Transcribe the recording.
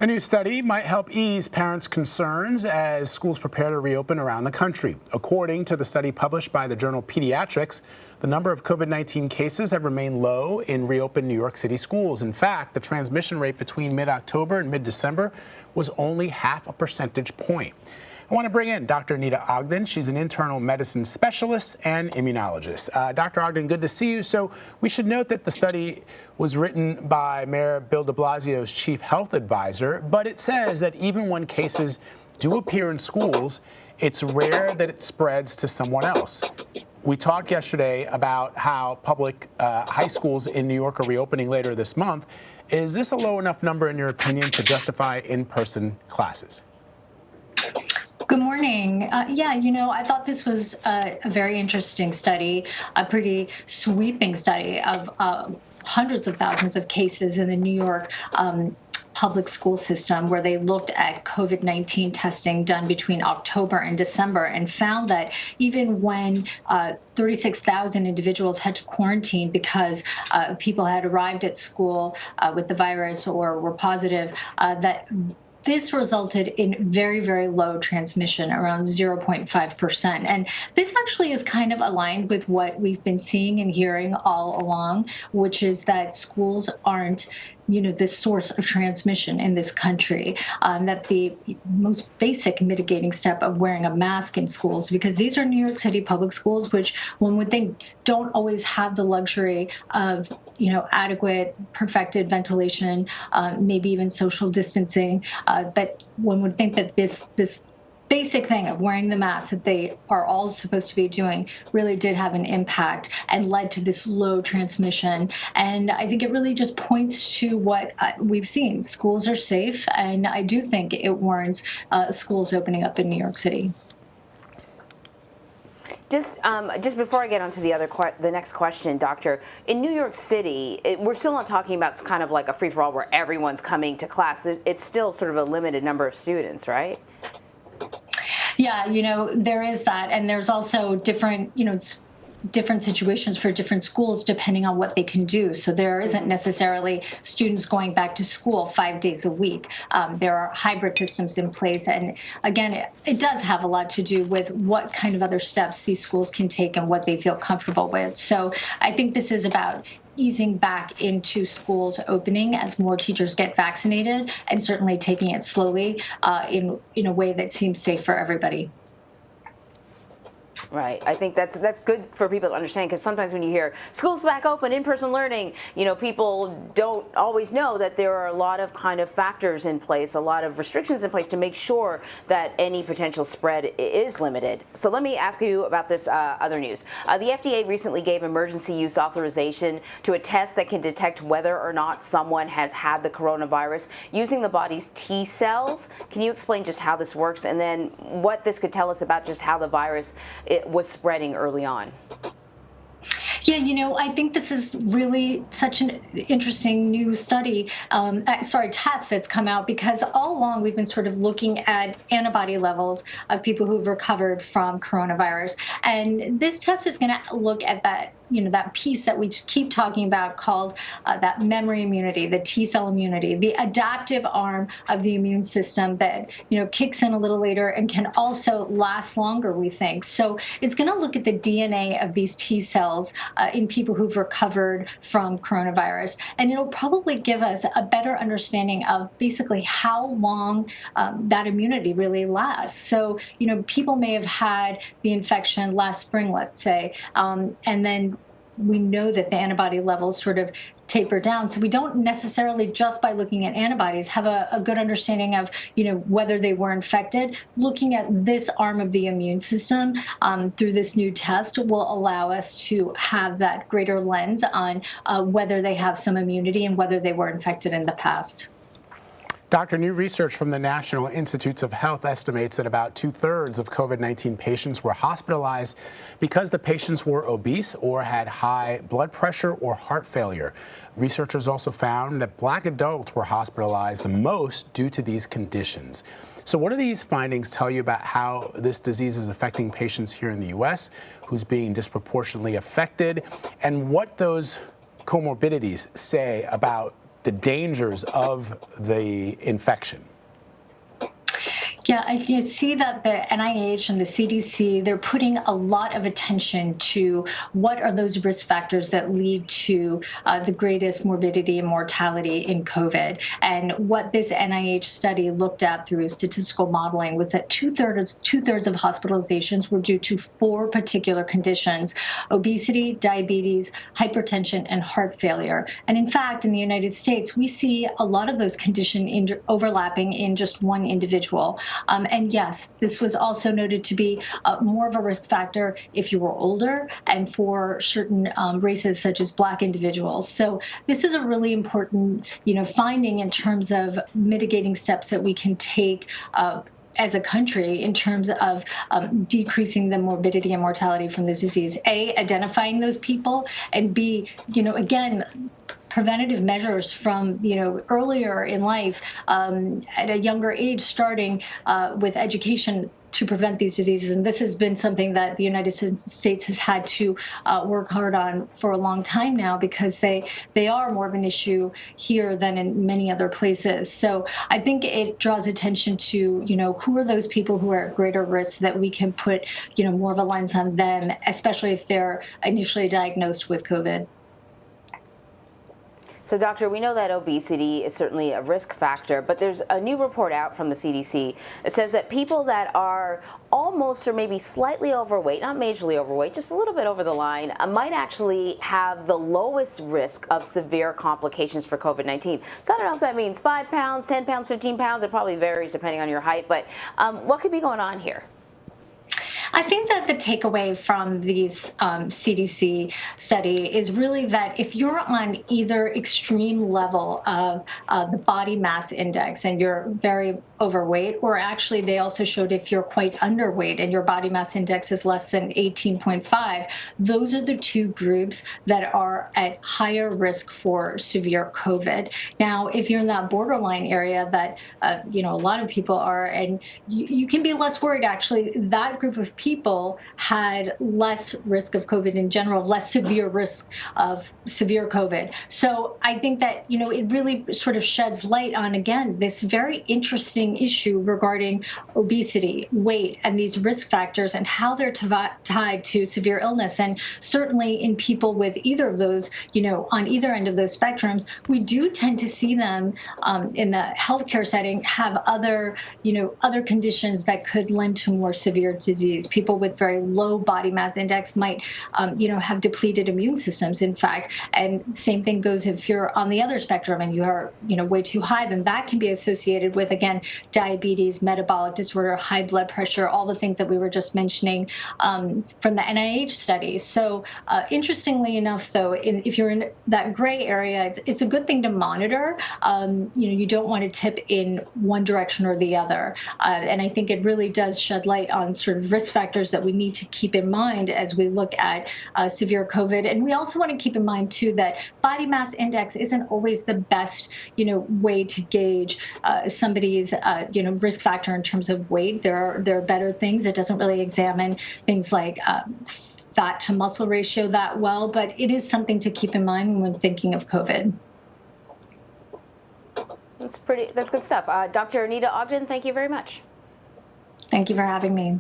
A new study might help ease parents' concerns as schools prepare to reopen around the country. According to the study published by the journal Pediatrics, the number of COVID-19 cases have remained low in reopened New York City schools. In fact, the transmission rate between mid-October and mid-December was only 0.5 percentage point. I want to bring in Dr. Neeta Ogden. She's an internal medicine specialist and immunologist. Dr. Ogden, good to see you. So we should note that the study was written by Mayor Bill de Blasio's chief health advisor, but it says that even when cases do appear in schools, it's rare that it spreads to someone else. We talked yesterday about how public high schools in New York are reopening later this month. Is this a low enough number, in your opinion, to justify in-person classes? Good morning. I thought this was a very interesting study, a pretty sweeping study of hundreds of thousands of cases in the New York public school system, where they looked at COVID-19 testing done between October and December and found that even when 36,000 individuals had to quarantine because people had arrived at school with the virus or were positive, that this resulted in very, very low transmission, around 0.5%. And this actually is kind of aligned with what we've been seeing and hearing all along, which is that schools aren't this source of transmission in this country, that the most basic mitigating step of wearing a mask in schools, because these are New York City public schools, which one would think don't always have the luxury of adequate, perfected ventilation, maybe even social distancing. But one would think that this basic thing of wearing the mask that they are all supposed to be doing really did have an impact and led to this low transmission. And I think it really just points to what we've seen. Schools are safe, and I do think it warrants schools opening up in New York City. Just before I get on to the next question, Doctor, in New York City, we're still not talking about kind of like a free-for-all where everyone's coming to class. It's still sort of a limited number of students, right? Yeah, there is that. And there's also different situations for different schools depending on what they can do. So there isn't necessarily students going back to school 5 days a week. There are hybrid systems in place. And again, it does have a lot to do with what kind of other steps these schools can take and what they feel comfortable with. So I think this is about easing back into schools opening as more teachers get vaccinated, and certainly taking it slowly in a way that seems safe for everybody. Right. I think that's good for people to understand, because sometimes when you hear schools back open, in-person learning, people don't always know that there are a lot of kind of factors in place, a lot of restrictions in place to make sure that any potential spread is limited. So let me ask you about this other news. The FDA recently gave emergency use authorization to a test that can detect whether or not someone has had the coronavirus using the body's T cells. Can you explain just how this works, and then what this could tell us about just how the virus was spreading early on? Yeah, I think this is really such an interesting new test that's come out, because all along we've been sort of looking at antibody levels of people who've recovered from coronavirus. And this test is going to look at that, that piece that we keep talking about called that memory immunity, the T-cell immunity, the adaptive arm of the immune system that, kicks in a little later and can also last longer, we think. So it's going to look at the DNA of these T-cells in people who've recovered from coronavirus. And it'll probably give us a better understanding of basically how long that immunity really lasts. So, people may have had the infection last spring, let's say, and then we know that the antibody levels sort of taper down. So we don't necessarily, just by looking at antibodies, have a good understanding of, whether they were infected. Looking at this arm of the immune system through this new test will allow us to have that greater lens on whether they have some immunity and whether they were infected in the past. Doctor, new research from the National Institutes of Health estimates that about 2/3 of COVID-19 patients were hospitalized because the patients were obese or had high blood pressure or heart failure. Researchers also found that Black adults were hospitalized the most due to these conditions. So what do these findings tell you about how this disease is affecting patients here in the U.S., who's being disproportionately affected, and what those comorbidities say about the dangers of the infection? Yeah, I see that the NIH and the CDC, they're putting a lot of attention to what are those risk factors that lead to the greatest morbidity and mortality in COVID. And what this NIH study looked at through statistical modeling was that two-thirds of hospitalizations were due to 4 particular conditions: obesity, diabetes, hypertension, and heart failure. And in fact, in the United States, we see a lot of those conditions overlapping in just one individual. And yes, this was also noted to be more of a risk factor if you were older and for certain races such as Black individuals. So this is a really important, finding in terms of mitigating steps that we can take as a country in terms of decreasing the morbidity and mortality from this disease. A, identifying those people, and B, again, preventative measures from, earlier in life, at a younger age, starting with education to prevent these diseases. And this has been something that the United States has had to work hard on for a long time now, because they are more of an issue here than in many other places. So I think it draws attention to, who are those people who are at greater risk, that we can put, more of a lens on them, especially if they're initially diagnosed with COVID. So, Doctor, we know that obesity is certainly a risk factor, but there's a new report out from the CDC that says that people that are almost or maybe slightly overweight, not majorly overweight, just a little bit over the line, might actually have the lowest risk of severe complications for COVID-19. So I don't know if that means 5 pounds, 10 pounds, 15 pounds. It probably varies depending on your height, but what could be going on here? I think that the takeaway from these CDC study is really that if you're on either extreme level of the body mass index and you're very overweight, or actually they also showed if you're quite underweight and your body mass index is less than 18.5, those are the 2 groups that are at higher risk for severe COVID. Now, if you're in that borderline area that, a lot of people are, and you can be less worried, actually, that group of people had less risk of COVID in general, less severe risk of severe COVID. So I think that, it really sort of sheds light on, again, this very interesting issue regarding obesity, weight, and these risk factors and how they're tied to severe illness. And certainly in people with either of those, on either end of those spectrums, we do tend to see them in the healthcare setting have other conditions that could lend to more severe disease. People with very low body mass index might, have depleted immune systems, in fact. And same thing goes if you're on the other spectrum and you are, way too high, then that can be associated with, again, diabetes, metabolic disorder, high blood pressure, all the things that we were just mentioning from the NIH study. So interestingly enough, though, if you're in that gray area, it's a good thing to monitor. You don't want to tip in one direction or the other. And I think it really does shed light on sort of risk factors that we need to keep in mind as we look at severe COVID. And we also want to keep in mind, too, that body mass index isn't always the best, way to gauge somebody's, risk factor in terms of weight. There are better things. It doesn't really examine things like fat to muscle ratio that well, but it is something to keep in mind when thinking of COVID. That's good stuff. Dr. Neeta Ogden, thank you very much. Thank you for having me.